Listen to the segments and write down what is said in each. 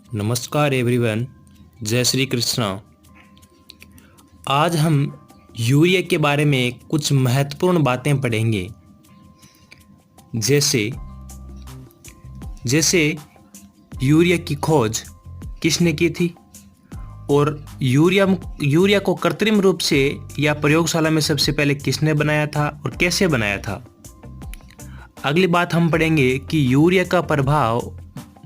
नमस्कार एवरीवन, जय श्री कृष्णा। आज हम यूरिया के बारे में कुछ महत्वपूर्ण बातें पढ़ेंगे। जैसे जैसे यूरिया की खोज किसने की थी और यूरिया को कृत्रिम रूप से या प्रयोगशाला में सबसे पहले किसने बनाया था और कैसे बनाया था। अगली बात हम पढ़ेंगे कि यूरिया का प्रभाव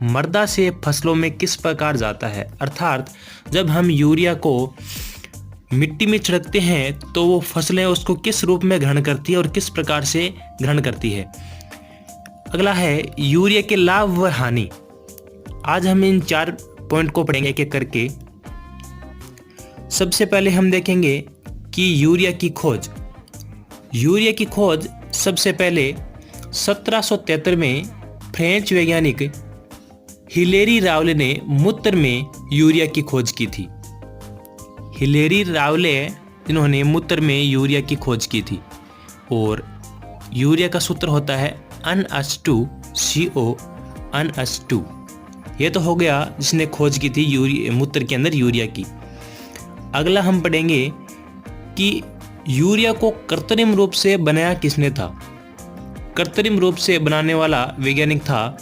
मृदा से फसलों में किस प्रकार जाता है, अर्थात जब हम यूरिया को मिट्टी में छिड़कते हैं तो वो फसलें उसको किस रूप में ग्रहण करती है और किस प्रकार से ग्रहण करती है। अगला है यूरिया के लाभ व हानि। आज हम इन 4 पॉइंट को पढ़ेंगे एक एक करके। सबसे पहले हम देखेंगे कि यूरिया की खोज सबसे पहले 1773 में फ्रेंच वैज्ञानिक हिलेरी रावले ने मूत्र में यूरिया की खोज की थी। हिलेरी रावले इन्होंने मूत्र में यूरिया की खोज की थी और यूरिया का सूत्र होता है NH2CO NH2। ये तो हो गया जिसने खोज की थी मूत्र के अंदर यूरिया की। अगला हम पढ़ेंगे कि यूरिया को कृत्रिम रूप से बनाया किसने था। कृत्रिम रूप से बनाने वाला वैज्ञानिक था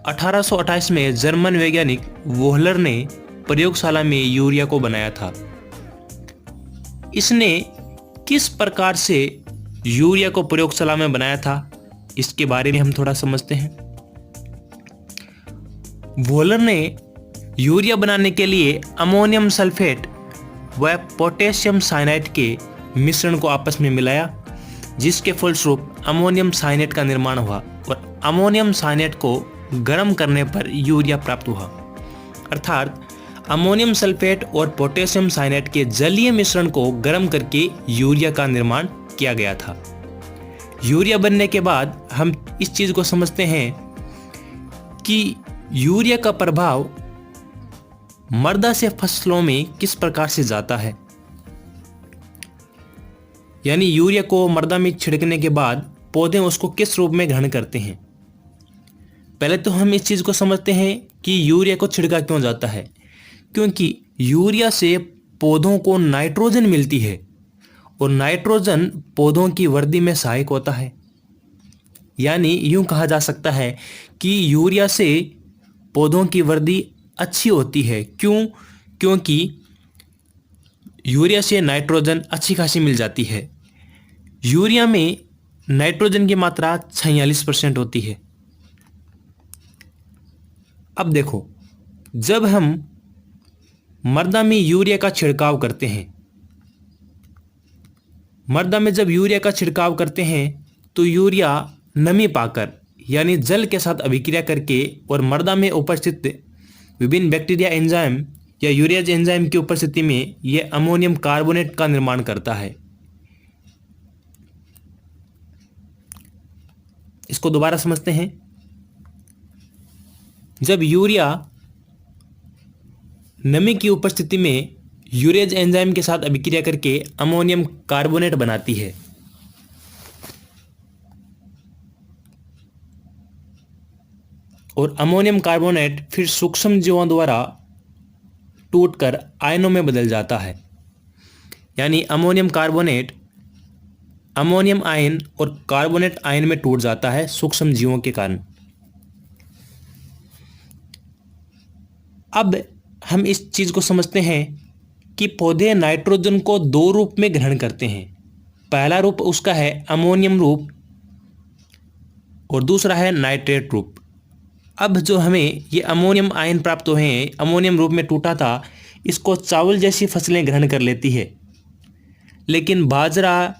1828 में जर्मन वैज्ञानिक वोहलर ने प्रयोगशाला में यूरिया को बनाया था। इसने किस प्रकार से यूरिया को प्रयोगशाला में बनाया था, इसके बारे में हम थोड़ा समझते हैं। वोहलर ने यूरिया बनाने के लिए अमोनियम सल्फेट व पोटेशियम साइनाइड के मिश्रण को आपस में मिलाया, जिसके फलस्वरूप अमोनियम साइनेट का निर्माण हुआ और अमोनियम साइनेट को गर्म करने पर यूरिया प्राप्त हुआ। अर्थात अमोनियम सल्फेट और पोटेशियम साइनेट के जलीय मिश्रण को गर्म करके यूरिया का निर्माण किया गया था। यूरिया बनने के बाद हम इस चीज को समझते हैं कि यूरिया का प्रभाव मृदा से फसलों में किस प्रकार से जाता है। यानी यूरिया को मृदा में छिड़कने के बाद पौधे उसको किस रूप में ग्रहण करते हैं। पहले तो हम इस चीज़ को समझते हैं कि यूरिया को छिड़का क्यों जाता है, क्योंकि यूरिया से पौधों को नाइट्रोजन मिलती है और नाइट्रोजन पौधों की वृद्धि में सहायक होता है। यानी यूं कहा जा सकता है कि यूरिया से पौधों की वृद्धि अच्छी होती है। क्योंकि यूरिया से नाइट्रोजन अच्छी खासी मिल जाती है। यूरिया में नाइट्रोजन की मात्रा 46% होती है। अब देखो, जब हम मृदा में यूरिया का छिड़काव करते हैं, मृदा में जब यूरिया का छिड़काव करते हैं तो यूरिया नमी पाकर यानी जल के साथ अभिक्रिया करके और मृदा में उपस्थित विभिन्न बैक्टीरिया एंजाइम या यूरियाज एंजाइम की उपस्थिति में यह अमोनियम कार्बोनेट का निर्माण करता है। इसको दोबारा समझते हैं। जब यूरिया नमी की उपस्थिति में यूरियाज एंजाइम के साथ अभिक्रिया करके अमोनियम कार्बोनेट बनाती है, और अमोनियम कार्बोनेट फिर सूक्ष्म जीवों द्वारा टूटकर आयनों में बदल जाता है। यानी अमोनियम कार्बोनेट अमोनियम आयन और कार्बोनेट आयन में टूट जाता है सूक्ष्म जीवों के कारण। अब हम इस चीज को समझते हैं कि पौधे नाइट्रोजन को 2 रूप में ग्रहण करते हैं। पहला रूप उसका है अमोनियम रूप और दूसरा है नाइट्रेट रूप। अब जो हमें ये अमोनियम आयन प्राप्त हुए हैं, अमोनियम रूप में टूटा था, इसको चावल जैसी फसलें ग्रहण कर लेती है। लेकिन बाजरा,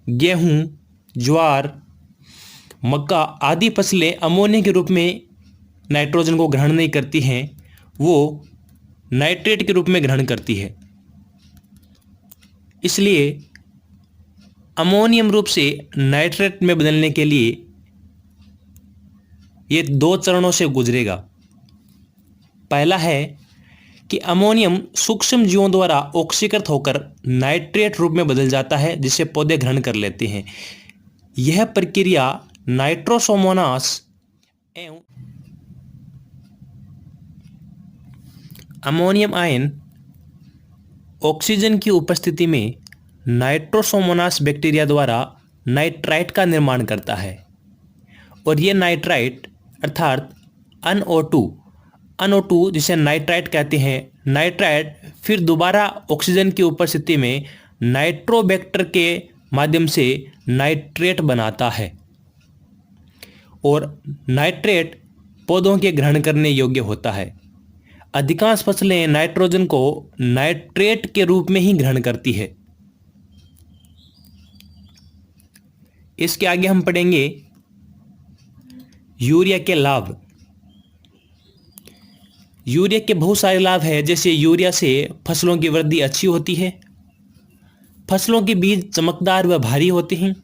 गेहूं, ज्वार, मक्का आदि फसलें अमोनिया के रूप में नाइट्रोजन को ग्रहण नहीं करती हैं, वो नाइट्रेट के रूप में ग्रहण करती है। इसलिए अमोनियम रूप से नाइट्रेट में बदलने के लिए ये 2 चरणों से गुजरेगा। पहला है कि अमोनियम सूक्ष्म जीवों द्वारा ऑक्सीकृत होकर नाइट्रेट रूप में बदल जाता है, जिसे पौधे ग्रहण कर लेते हैं। यह प्रक्रिया नाइट्रोसोमोनास एवं अमोनियम आयन ऑक्सीजन की उपस्थिति में नाइट्रोसोमोनास बैक्टीरिया द्वारा नाइट्राइट का निर्माण करता है और ये नाइट्राइट अर्थात NO2 जिसे नाइट्राइट कहते हैं, नाइट्राइट फिर दोबारा ऑक्सीजन की उपस्थिति में नाइट्रोबैक्टर के माध्यम से नाइट्रेट बनाता है और नाइट्रेट पौधों के ग्रहण करने योग्य होता है। अधिकांश फसलें नाइट्रोजन को नाइट्रेट के रूप में ही ग्रहण करती है। इसके आगे हम पढ़ेंगे यूरिया के लाभ। यूरिया के बहुत सारे लाभ हैं, जैसे यूरिया से फसलों की वृद्धि अच्छी होती है, फसलों के बीज चमकदार व भारी होते हैं,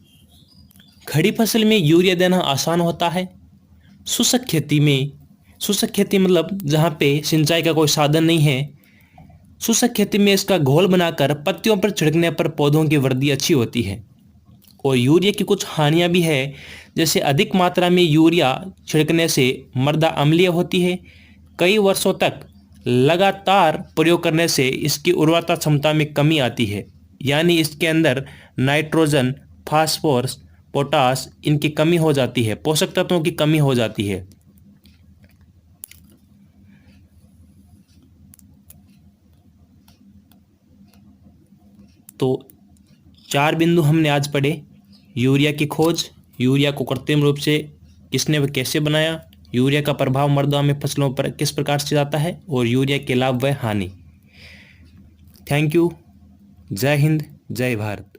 खड़ी फसल में यूरिया देना आसान होता है, शुष्क खेती मतलब जहाँ पे सिंचाई का कोई साधन नहीं है, शुष्क खेती में इसका घोल बनाकर पत्तियों पर छिड़कने पर पौधों की वृद्धि अच्छी होती है। और यूरिया की कुछ हानियाँ भी है, जैसे अधिक मात्रा में यूरिया छिड़कने से मृदा अम्लीय होती है, कई वर्षों तक लगातार प्रयोग करने से इसकी उर्वरता क्षमता में कमी आती है, यानी इसके अंदर नाइट्रोजन, फास्फोरस, पोटास इनकी कमी हो जाती है, पोषक तत्वों की कमी हो जाती है। तो 4 बिंदु हमने आज पढ़े। यूरिया की खोज, यूरिया को कृत्रिम रूप से किसने व कैसे बनाया, यूरिया का प्रभाव मृदा में फसलों पर किस प्रकार से जाता है और यूरिया के लाभ व हानि। Thank you. जय हिंद, जय भारत।